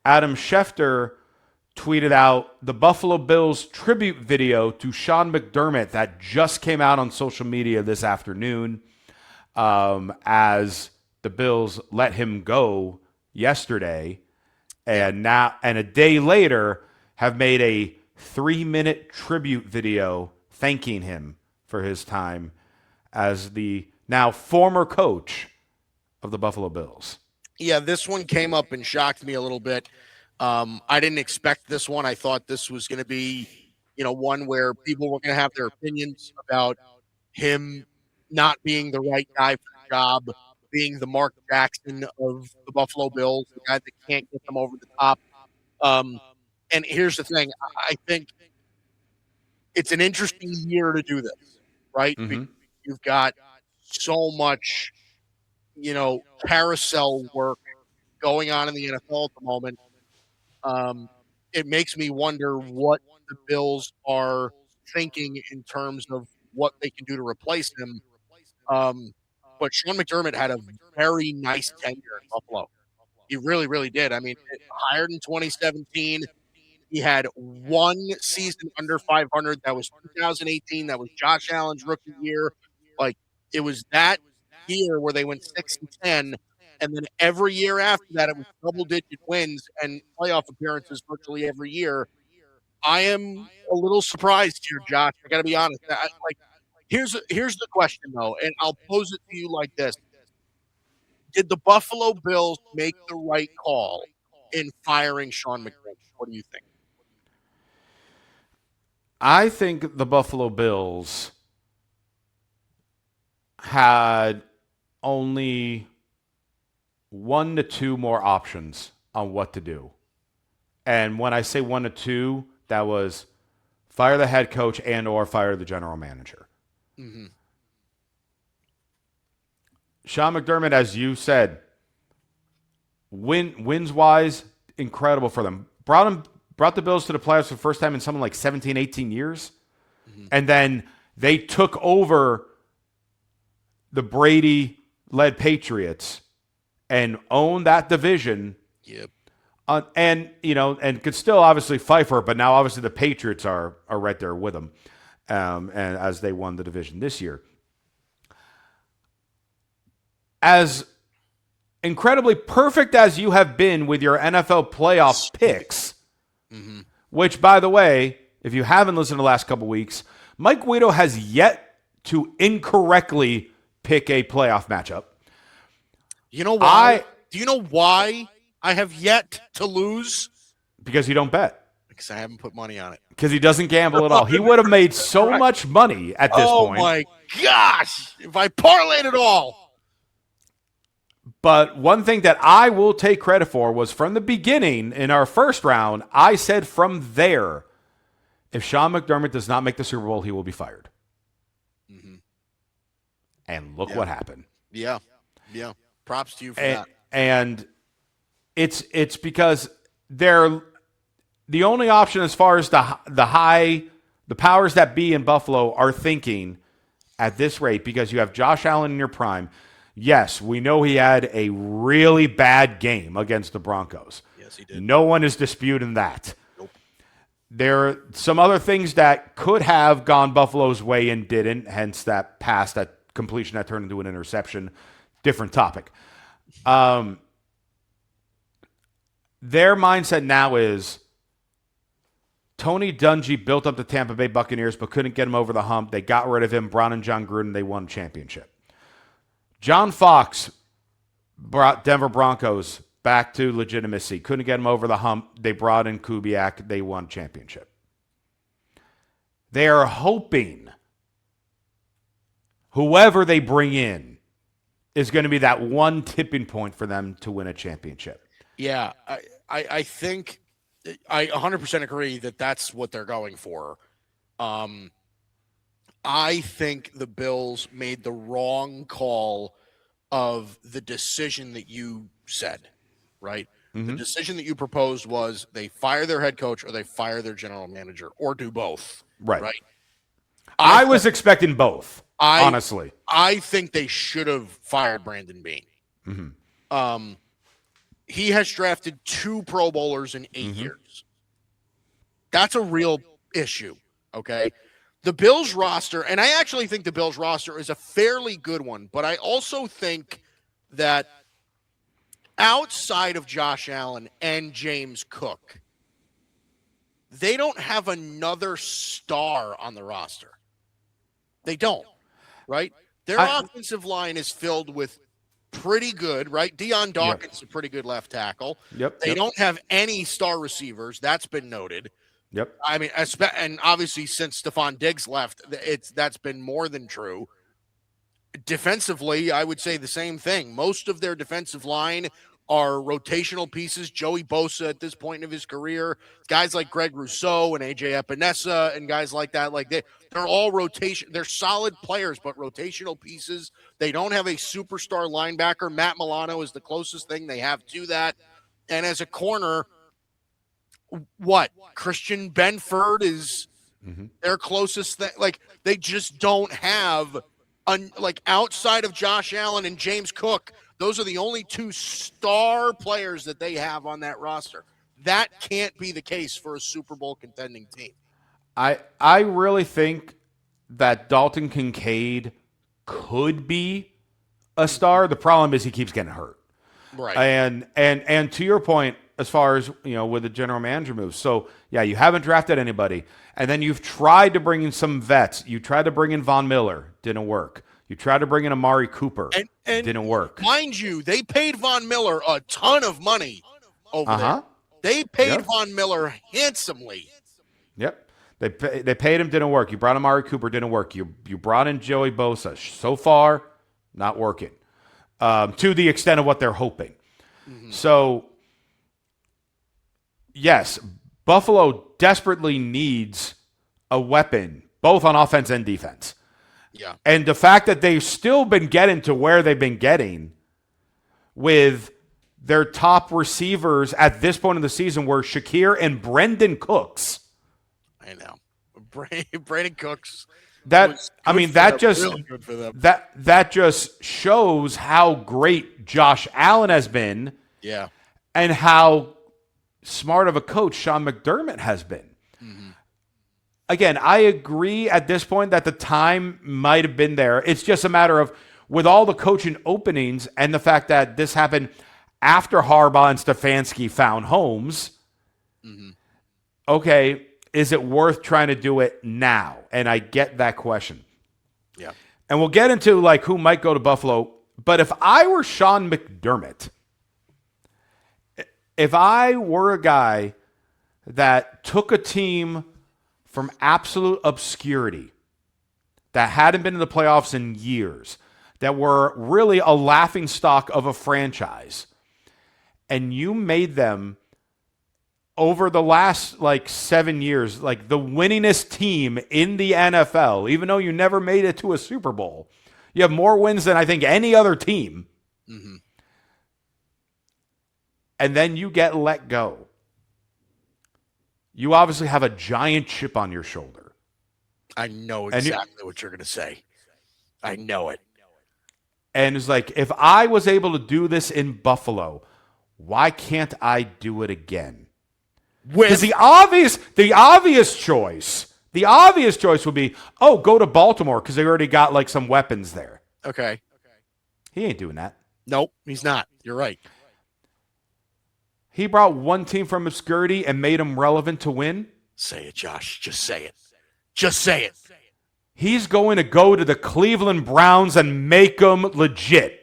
Adam Schefter tweeted out the Buffalo Bills tribute video to Sean McDermott that just came out on social media this afternoon, as the Bills let him go yesterday, and a day later have made a 3-minute tribute video thanking him for his time as the now former coach of the Buffalo Bills. Yeah, this one came up and shocked me a little bit. I didn't expect this one. I thought this was going to be, one where people were going to have their opinions about him not being the right guy for the job, being the Mark Jackson of the Buffalo Bills, the guy that can't get them over the top. And here's the thing. I think it's an interesting year to do this, right? Mm-hmm. You've got so much, carousel work going on in the NFL at the moment. It makes me wonder what the Bills are thinking in terms of what they can do to replace him. But Sean McDermott had a very nice tenure in Buffalo. He really, really did. I mean, hired in 2017. He had one season under 500. That was 2018. That was Josh Allen's rookie year. Like, it was that year where they went 6-10. And then every year after that, it was double-digit wins and playoff appearances virtually every year. I am a little surprised here, Josh. I got to be honest. Here's the question, though, and I'll pose it to you like this. Did the Buffalo Bills make the right call in firing Sean McDermott? What do you think? I think the Buffalo Bills had only 1 to 2 more options on what to do. And when I say 1 to 2, that was fire the head coach and or fire the general manager. Mm-hmm. Sean McDermott, as you said, wins-wise, incredible for them. Brought the Bills to the playoffs for the first time in something like 17, 18 years. Mm-hmm. And then they took over the Brady-led Patriots and owned that division. Yep. And could still obviously fight for it, but now obviously the Patriots are right there with them, and as they won the division this year. As incredibly perfect as you have been with your NFL playoff picks, mm-hmm. which, by the way, if you haven't listened to the last couple weeks, Mike Guido has yet to incorrectly pick a playoff matchup. You know why? Do you know why I have yet to lose? Because you don't bet. Because I haven't put money on it. Because he doesn't gamble at all. He would have made so much money at this point. Oh, my gosh. If I parlayed it all. But one thing that I will take credit for was from the beginning in our first round, I said from there, if Sean McDermott does not make the Super Bowl, he will be fired. Mm-hmm. And look what happened. Yeah. Yeah. Props to you for that. And it's because they're the only option as far as the powers that be in Buffalo are thinking at this rate, because you have Josh Allen in your prime. Yes, we know he had a really bad game against the Broncos. Yes, he did. No one is disputing that. Nope. There are some other things that could have gone Buffalo's way and didn't, hence that pass, that completion that turned into an interception. Different topic. Their mindset now is Tony Dungy built up the Tampa Bay Buccaneers but couldn't get him over the hump. They got rid of him, brought in John Gruden, they won a championship. John Fox brought Denver Broncos back to legitimacy. Couldn't get him over the hump. They brought in Kubiak. They won a championship. They are hoping whoever they bring in is going to be that one tipping point for them to win a championship. Yeah, I think I 100% agree that that's what they're going for. I think the Bills made the wrong call of the decision that you said, right? Mm-hmm. The decision that you proposed was they fire their head coach or they fire their general manager or do both. Right. I was expecting both, honestly. I think they should have fired Brandon Beane. Mm-hmm. he has drafted 2 Pro Bowlers in 8 years. That's a real issue, okay? The Bills roster, and I actually think the Bills roster is a fairly good one, but I also think that outside of Josh Allen and James Cook, they don't have another star on the roster. They don't, right? Their offensive line is filled with pretty good, right? Deion Dawkins is a pretty good left tackle. They don't have any star receivers. That's been noted. I mean, and obviously since Stephon Diggs left, that's been more than true. Defensively, I would say the same thing. Most of their defensive line are rotational pieces. Joey Bosa at this point of his career, guys like Greg Rousseau and AJ Epinesa and guys like that, like they're all rotation. They're solid players, but rotational pieces. They don't have a superstar linebacker. Matt Milano is the closest thing they have to that. And as a corner, what? Christian Benford is their closest thing. Like they just don't have, like outside of Josh Allen and James Cook, those are the only 2 star players that they have on that roster. That can't be the case for a Super Bowl contending team. I really think that Dalton Kincaid could be a star. The problem is he keeps getting hurt. Right. And to your point, as far as, with the general manager moves. So, yeah, you haven't drafted anybody. And then you've tried to bring in some vets. You tried to bring in Von Miller. Didn't work. You tried to bring in Amari Cooper. And didn't work. Mind you, they paid Von Miller a ton of money over there. They paid Von Miller handsomely. Yep. They paid him, didn't work. You brought Amari Cooper, didn't work. You brought in Joey Bosa. So far, not working. To the extent of what they're hoping. So, yes, Buffalo desperately needs a weapon, both on offense and defense. Yeah. And the fact that they've still been getting to where they've been getting with their top receivers at this point in the season were Shakir and Brendan Cooks. I know. Brandon Cooks. That just shows how great Josh Allen has been. Yeah. And how smart of a coach Sean McDermott has been. Again, I agree at this point that the time might have been there. It's just a matter of, with all the coaching openings and the fact that this happened after Harbaugh and Stefanski found homes, okay, is it worth trying to do it now? And I get that question. Yeah. And we'll get into like who might go to Buffalo. But if I were Sean McDermott, if I were a guy that took a team from absolute obscurity, that hadn't been in the playoffs in years, that were really a laughing stock of a franchise, and you made them over the last 7 years, like the winningest team in the NFL, even though you never made it to a Super Bowl, you have more wins than I think any other team. And then you get let go. You obviously have a giant chip on your shoulder. I know exactly what you're going to say. I know it. And it's like, if I was able to do this in Buffalo, why can't I do it again? Because the obvious choice would be, go to Baltimore because they already got some weapons there. Okay. He ain't doing that. Nope, he's not. You're right. He brought one team from obscurity and made them relevant to win. Say it, Josh. Just say it. Just say it. He's going to go to the Cleveland Browns and make them legit.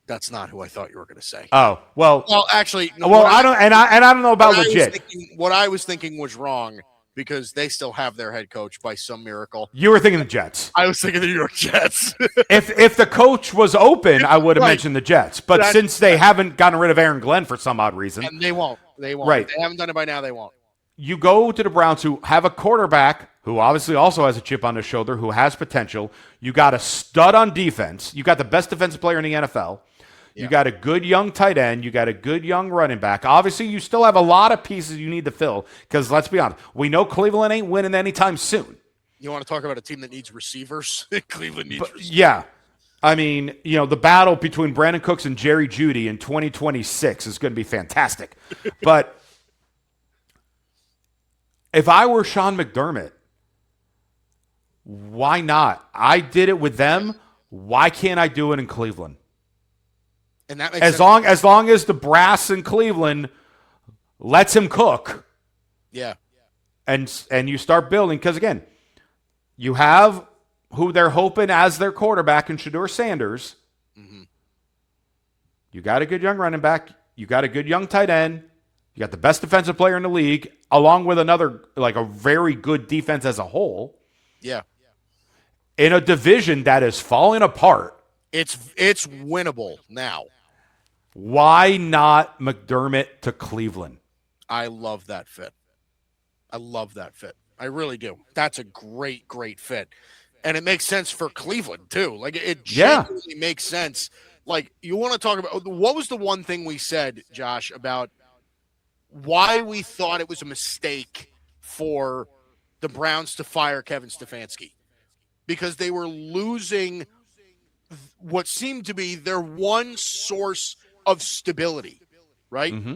That's not who I thought you were going to say. Oh, well. Well, actually. No, well, I don't know about legit. What I was thinking was wrong because they still have their head coach by some miracle. You were thinking the Jets. I was thinking the New York Jets. If the coach was open, I would have mentioned the Jets. But since they haven't gotten rid of Aaron Glenn for some odd reason. And they won't. They won't. Right. If they haven't done it by now, they won't. You go to the Browns, who have a quarterback who obviously also has a chip on his shoulder, who has potential. You got a stud on defense. You got the best defensive player in the NFL. You got a good young tight end. You got a good young running back. Obviously, you still have a lot of pieces you need to fill because, let's be honest, we know Cleveland ain't winning anytime soon. You want to talk about a team that needs receivers? Cleveland needs receivers. Yeah. I mean, the battle between Brandon Cooks and Jerry Jeudy in 2026 is going to be fantastic. But if I were Sean McDermott, why not? I did it with them. Why can't I do it in Cleveland? And that makes As sense. long as the brass in Cleveland lets him cook, Yeah. and you start building, because again, you have who they're hoping as their quarterback in Shedeur Sanders. Mm-hmm. You got a good young running back. You got a good young tight end. You got the best defensive player in the league, along with a very good defense as a whole. Yeah. In a division that is falling apart. It's winnable now. Why not McDermott to Cleveland? I love that fit. I really do. That's a great, great fit. And it makes sense for Cleveland, too. Like, it genuinely makes sense. Like, you want to talk about, what was the one thing we said, Josh, about why we thought it was a mistake for the Browns to fire Kevin Stefanski? Because they were losing what seemed to be their one source of stability, right? Mm-hmm.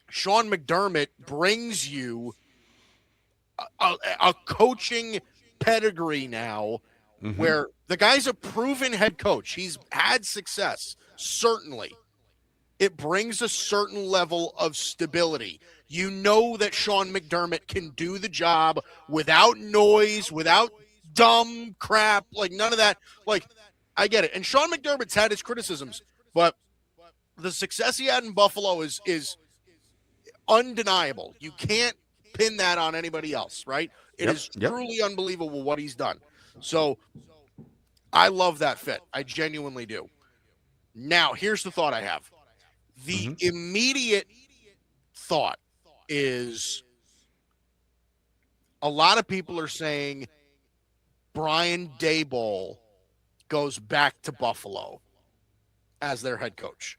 Sean McDermott brings you a coaching pedigree now, Mm-hmm. where the guy's a proven head coach. He's had success, certainly. It brings a certain level of stability. You know that Sean McDermott can do the job without noise, without dumb crap, like none of that. Like, I get it. And Sean McDermott's had his criticisms, but the success he had in Buffalo is undeniable. You can't pin that on anybody else, right? It is truly unbelievable what he's done. So I love that fit. I genuinely do. Now, here's the thought I have. The immediate thought is, a lot of people are saying Brian Daboll goes back to Buffalo as their head coach.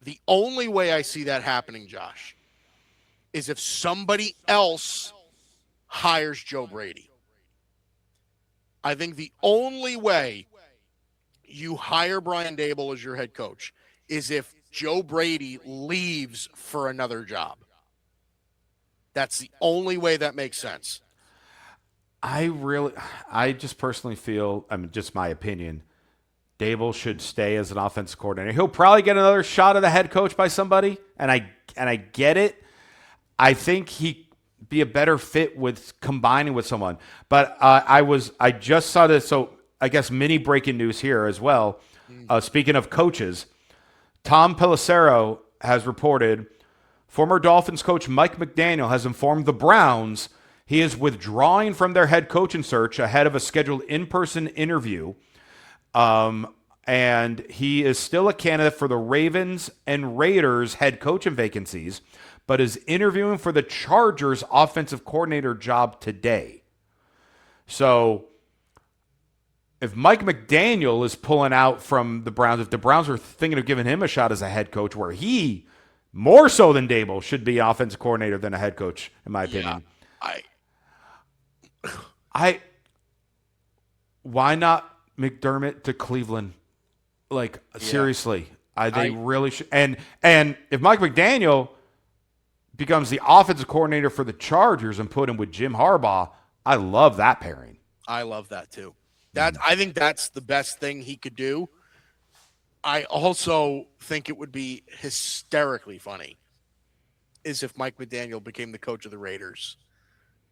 The only way I see that happening, Josh, is if somebody else hires Joe Brady. I think the only way you hire Brian Daboll as your head coach is if Joe Brady leaves for another job. That's the only way that makes sense. I just personally feel, just my opinion, Daboll should stay as an offensive coordinator. He'll probably get another shot at the head coach by somebody, and I get it. I think he'd be a better fit with combining with someone. But I just saw this, so I guess mini breaking news here as well. Speaking of coaches, Tom Pelissero has reported former Dolphins coach Mike McDaniel has informed the Browns he is withdrawing from their head coaching search ahead of a scheduled in-person interview. And he is still a candidate for the Ravens and Raiders head coaching vacancies, but is interviewing for the Chargers offensive coordinator job today. So if Mike McDaniel is pulling out from the Browns, if the Browns are thinking of giving him a shot as a head coach, where he, more so than Daboll, should be offensive coordinator than a head coach, in my opinion. Why not McDermott to Cleveland? Like, seriously, they really should. And if Mike McDaniel becomes the offensive coordinator for the Chargers and put him with Jim Harbaugh, I love that pairing. I love that too. I think that's the best thing he could do. I also think it would be hysterically funny is if Mike McDaniel became the coach of the Raiders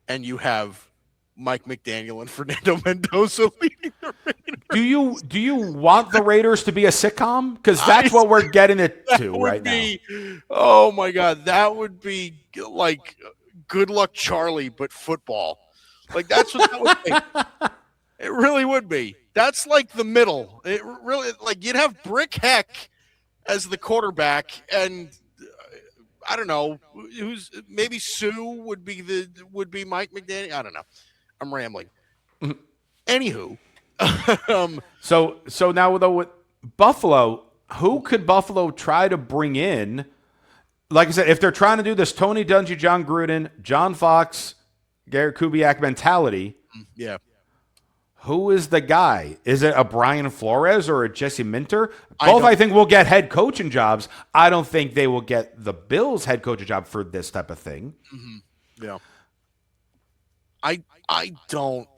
and you have Mike McDaniel and Fernando Mendoza leading the Raiders. Do you want the Raiders to be a sitcom? Because that's what we're getting it to right now. Oh my God, that would be like Good Luck Charlie, but football. Like, that's what that would be. It really would be. That's like the middle. It really, like, you'd have Brick Heck as the quarterback, and I don't know maybe Sue would be Mike McDaniel. I don't know. I'm rambling. Anywho, so now though with Buffalo, who could Buffalo try to bring in? Like I said, if they're trying to do this Tony Dungy, John Gruden, John Fox, Garrett Kubiak mentality, yeah. Who is the guy? Is it a Brian Flores or a Jesse Minter? I Both, don't. I think, will get head coaching jobs. I don't think they will get the Bills head coaching job for this type of thing. Yeah. I don't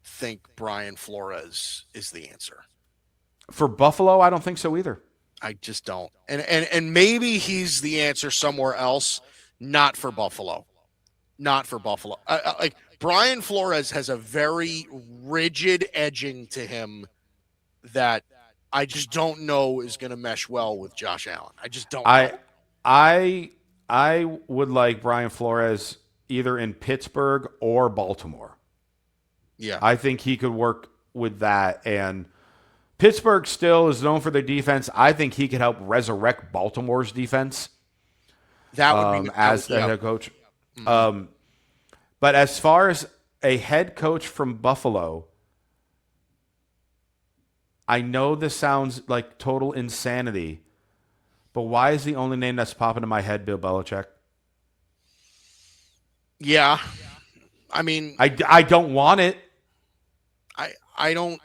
think Brian Flores is the answer. For Buffalo, I don't think so either. I just don't. And maybe he's the answer somewhere else, not for Buffalo. Not for Buffalo. Like Brian Flores has a very rigid edging to him that I just don't know is going to mesh well with Josh Allen. I just don't know. I would like Brian Flores either in Pittsburgh or Baltimore. Yeah. I think he could work with that. And Pittsburgh still is known for their defense. I think he could help resurrect Baltimore's defense That would be as the head coach. But as far as a head coach from Buffalo, I know this sounds like total insanity, but why is the only name that's popping in my head Bill Belichick? Yeah. I mean, I don't want it, I don't.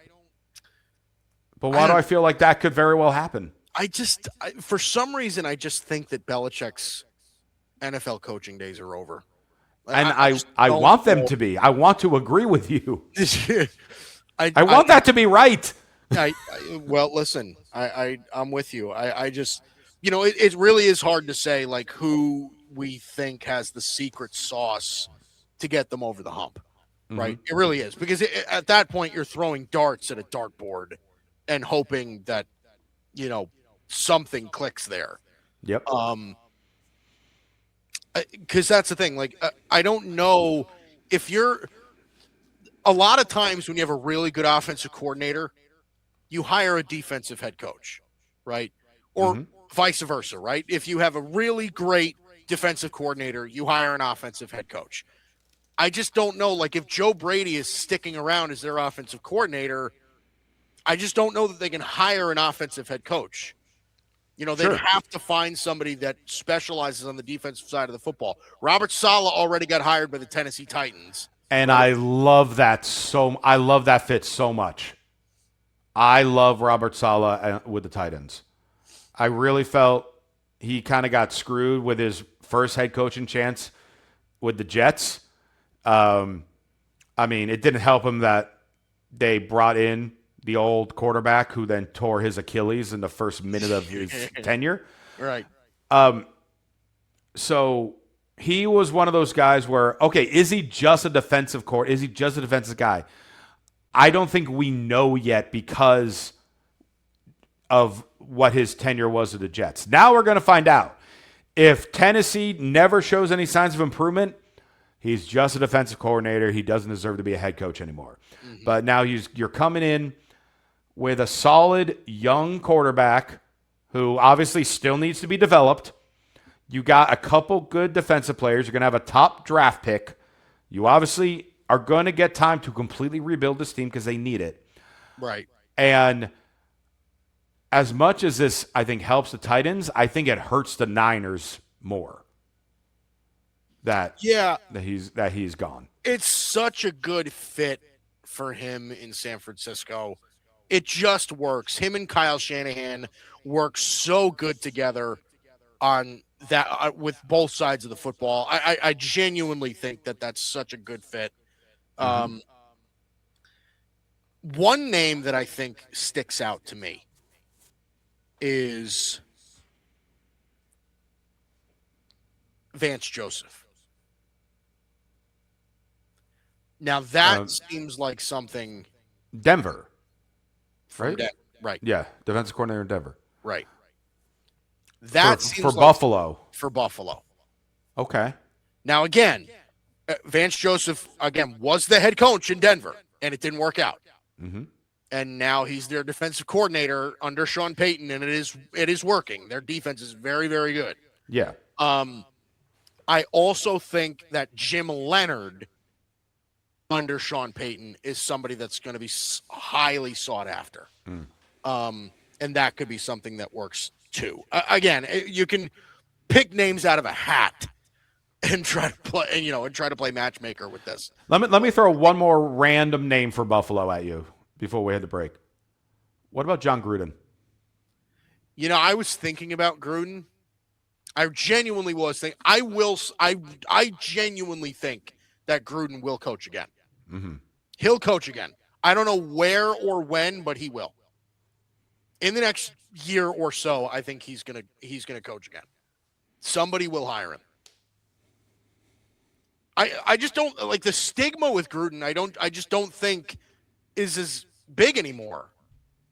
but why do don't- I feel like that could very well happen? For some reason, I just think that Belichick's NFL coaching days are over. And just I don't want them know. to be. I want to agree with you. I want that to be right. Well, listen, I'm with you. I just, it really is hard to say like who we think has the secret sauce to get them over the hump, right? It really is because at that point you're throwing darts at a dartboard and hoping that something clicks there. Yep. Because that's the thing. Like I don't know if you're. A lot of times when you have a really good offensive coordinator, you hire a defensive head coach, right? Or vice versa, right? If you have a really great defensive coordinator, you hire an offensive head coach. I just don't know. Like if Joe Brady is sticking around as their offensive coordinator, I just don't know that they can hire an offensive head coach. They'd have to find somebody that specializes on the defensive side of the football. Robert Saleh already got hired by the Tennessee Titans. And I love that I love that fit so much. I love Robert Saleh with the Titans. I really felt he kind of got screwed with his first head coaching chance with the Jets. I mean, it didn't help him that they brought in the old quarterback who then tore his Achilles in the first minute of his tenure. Right. So he was one of those guys where, okay, is he just a defensive core? Is he just a defensive guy? I don't think we know yet because of what his tenure was with the Jets. Now we're going to find out. If Tennessee never shows any signs of improvement, he's just a defensive coordinator. He doesn't deserve to be a head coach anymore. But now you're coming in with a solid young quarterback who obviously still needs to be developed. You got a couple good defensive players. You're going to have a top draft pick. You obviously are going to get time to completely rebuild this team because they need it. Right. And as much as this, I think, helps the Titans, I think it hurts the Niners more. That he's gone. It's such a good fit for him in San Francisco. It just works. Him and Kyle Shanahan work so good together on that with both sides of the football. I genuinely think that that's such a good fit. One name that I think sticks out to me is Vance Joseph. Now that seems like something Denver, right? Right. Yeah, defensive coordinator in Denver. Right. That seems for like Buffalo. For Buffalo. Okay. Now again, Vance Joseph again was the head coach in Denver, and it didn't work out. And now he's their defensive coordinator under Sean Payton, and it is working. Their defense is very, very good. Yeah. I also think that Jim Leonard under Sean Payton is somebody that's going to be highly sought after. And that could be something that works too. Again, you can pick names out of a hat and try to play, and try to play matchmaker with this. Let me throw one more random name for Buffalo at you before we head to break. What about John Gruden? I was thinking about Gruden. I genuinely was thinking. I genuinely think that Gruden will coach again. Mm-hmm. He'll coach again. I don't know where or when, but he will. In the next year or so, I think he's gonna coach again. Somebody will hire him. I just don't like the stigma with Gruden. I just don't think is as big anymore.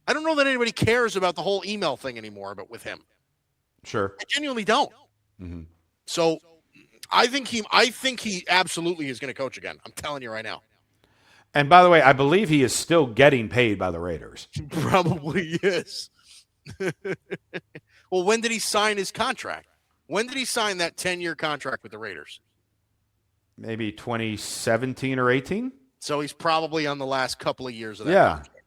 I don't know that anybody cares about the whole email thing anymore, but with him. Sure. I genuinely don't. Mm-hmm. So I think he absolutely is going to coach again. I'm telling you right now. And by the way, I believe he is still getting paid by the Raiders. Probably is. Well, when did he sign his contract? When did he sign that 10-year contract with the Raiders? Maybe 2017 or 18. So he's probably on the last couple of years of that Yeah. contract.